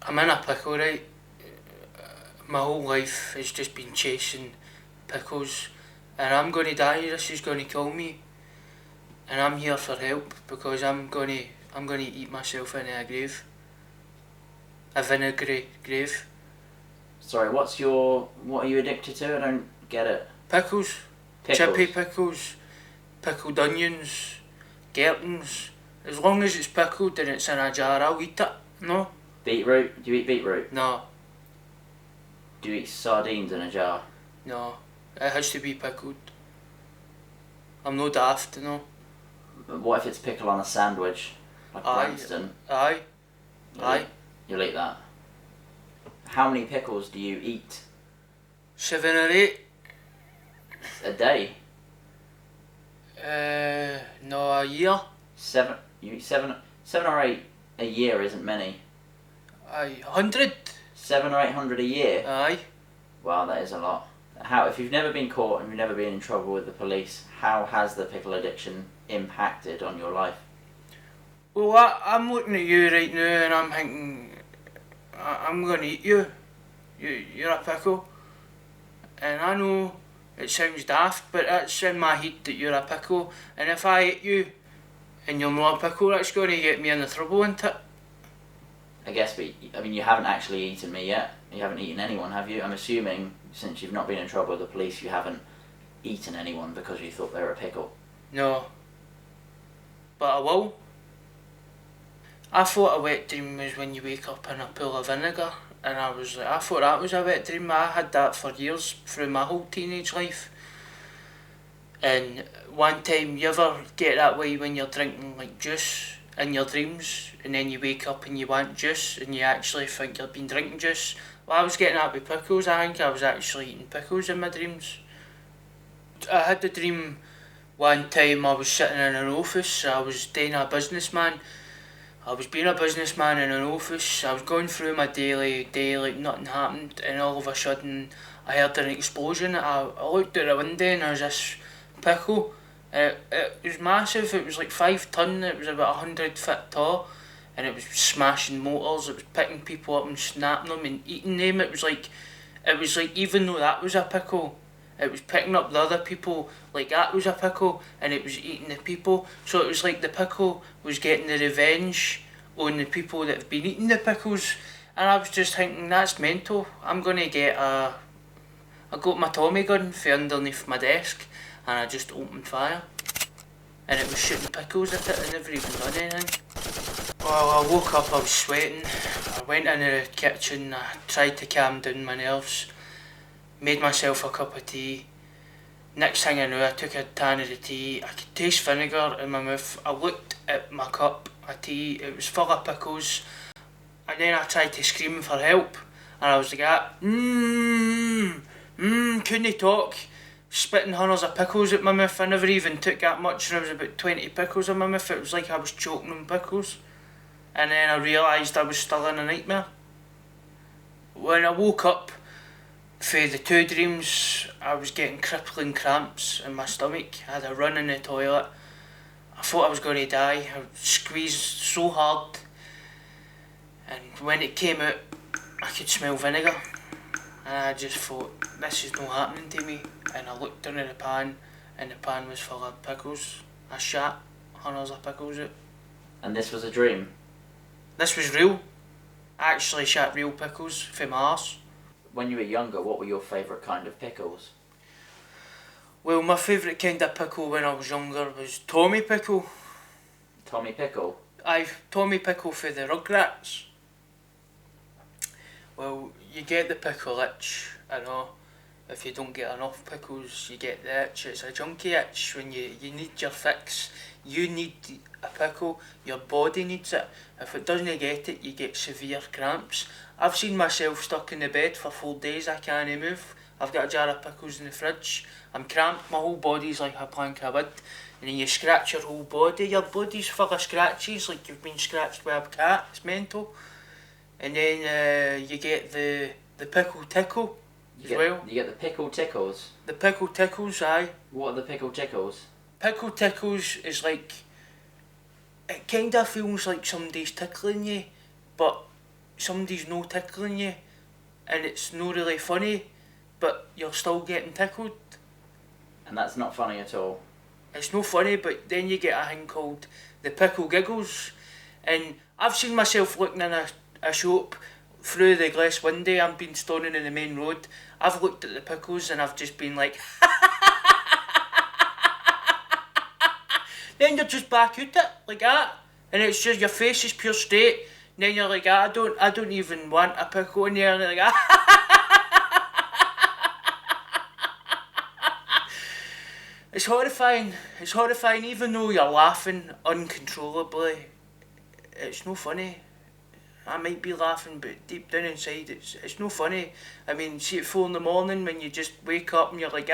I'm in a pickle, right? My whole life has just been chasing pickles, and I'm going to die. This is going to kill me, and I'm here for help because I'm going to eat myself into a grave, a vinegary grave. Sorry, what are you addicted to? I don't get it. Pickles. Chippy pickles, pickled onions, gherkins. As long as it's pickled and it's in a jar, I'll eat it. No. Beetroot? Do you eat beetroot? No. Do you eat sardines in a jar? No. It has to be pickled. I'm no daft, no. But what if it's pickle on a sandwich? Like Branston? Aye. You'll eat that. How many pickles do you eat? 7 or 8. A day? No, a year. You eat seven or 8 a year isn't many. Aye, 100. 700 or 800 a year? Aye. Wow, that is a lot. If you've never been caught and you've never been in trouble with the police, how has the pickle addiction impacted on your life? Well, I'm looking at you right now and I'm thinking, I'm going to eat you. You're a pickle. And I know it sounds daft, but it's in my head that you're a pickle. And if I eat you and you're not a pickle, that's going to get me into trouble, isn't it? I guess, but I mean, you haven't actually eaten me yet. You haven't eaten anyone, have you? I'm assuming, since you've not been in trouble with the police, you haven't eaten anyone because you thought they were a pickle. No. But I will. I thought a wet dream was when you wake up in a pool of vinegar, and I thought that was a wet dream. I had that for years through my whole teenage life. And one time, you ever get that way when you're drinking like juice in your dreams, and then you wake up and you want juice, and you actually think you've been drinking juice? Well, I was getting that with pickles. I think I was actually eating pickles in my dreams. I had the dream one time I was sitting in an office. I was being a businessman in an office. I was going through my daily day like nothing happened, and all of a sudden I heard an explosion. I looked at the window and there was this pickle. It was massive. It was like 5 ton. It was about 100 foot tall, and it was smashing motors. It was picking people up and snapping them and eating them. It was like even though that was a pickle, it was picking up the other people like that was a pickle, and it was eating the people. So it was like the pickle was getting the revenge on the people that have been eating the pickles. And I was just thinking, that's mental. I got my Tommy gun from underneath my desk, and I just opened fire. And it was shooting pickles at it. I never even done anything. Well, I woke up, I was sweating. I went into the kitchen, I tried to calm down my nerves. Made myself a cup of tea. Next thing I knew, I took a tan of the tea. I could taste vinegar in my mouth. I looked at my cup of tea. It was full of pickles. And then I tried to scream for help. And I was like, couldn't talk. Spitting hundreds of pickles at my mouth. I never even took that much. There was about 20 pickles in my mouth. It was like I was choking on pickles. And then I realised I was still in a nightmare. When I woke up, for the 2 dreams, I was getting crippling cramps in my stomach. I had a run in the toilet. I thought I was going to die. I squeezed so hard. And when it came out, I could smell vinegar. And I just thought, this is not happening to me. And I looked into the pan, and the pan was full of pickles. I shat hundreds of pickles out. And this was a dream? This was real. I actually shat real pickles from my arse. When you were younger, what were your favourite kind of pickles? Well, my favourite kind of pickle when I was younger was Tommy Pickle. Tommy Pickle? Aye, Tommy Pickle for the Rugrats. Well, you get the pickle itch, I know. If you don't get enough pickles, you get the itch. It's a junkie itch when you need your fix. You need a pickle, your body needs it. If it doesn't get it, you get severe cramps. I've seen myself stuck in the bed for 4 days, I can't move. I've got a jar of pickles in the fridge. I'm cramped, my whole body's like a plank of wood. And then you scratch your whole body, your body's full of scratches like you've been scratched by a cat, it's mental. And then you get the pickle tickle as well. You get the pickle tickles? The pickle tickles, aye. What are the pickle tickles? Pickle tickles is like, it kind of feels like somebody's tickling you, but somebody's no tickling you, and it's no really funny, but you're still getting tickled. And that's not funny at all. It's no funny, but then you get a thing called the pickle giggles, and I've seen myself looking in a shop through the glass window. I've been standing in the main road. I've looked at the pickles and I've just been like, then you're just back at it like that, and it's just your face is pure straight. And then you're like, I don't even want a pickle in there. And you're like, It's horrifying. It's horrifying. Even though you're laughing uncontrollably, it's no funny. I might be laughing, but deep down inside, it's no funny. I mean, see at 4 in the morning when you just wake up and you're like,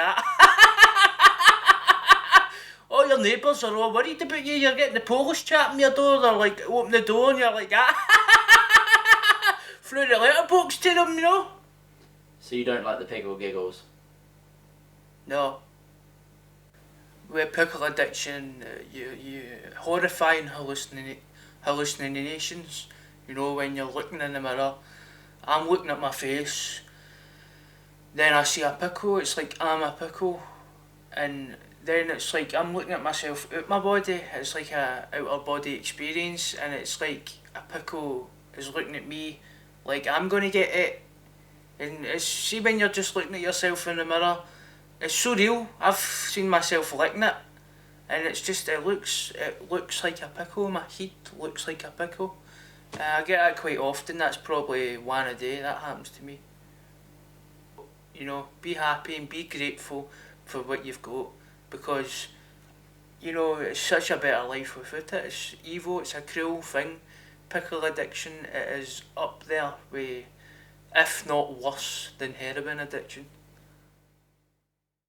all your neighbours are all worried about you. You're getting the police chapping your door. They're like, open the door, and you're like, through the letterbox to them, you know. So you don't like the pickle giggles? No. With pickle addiction, you horrifying hallucinations. You know, when you're looking in the mirror, I'm looking at my face, then I see a pickle, it's like I'm a pickle, and then it's like I'm looking at myself out my body. It's like a out of body experience, and it's like a pickle is looking at me like I'm gonna get it. And it's, see when you're just looking at yourself in the mirror, it's so real. I've seen myself licking it, and it's just it looks like a pickle. My head looks like a pickle. I get that quite often. That's probably one a day that happens to me. You know, be happy and be grateful for what you've got, because you know it's such a better life without it. It's evil. It's a cruel thing. Pickle addiction, it is up there with, if not worse than heroin addiction.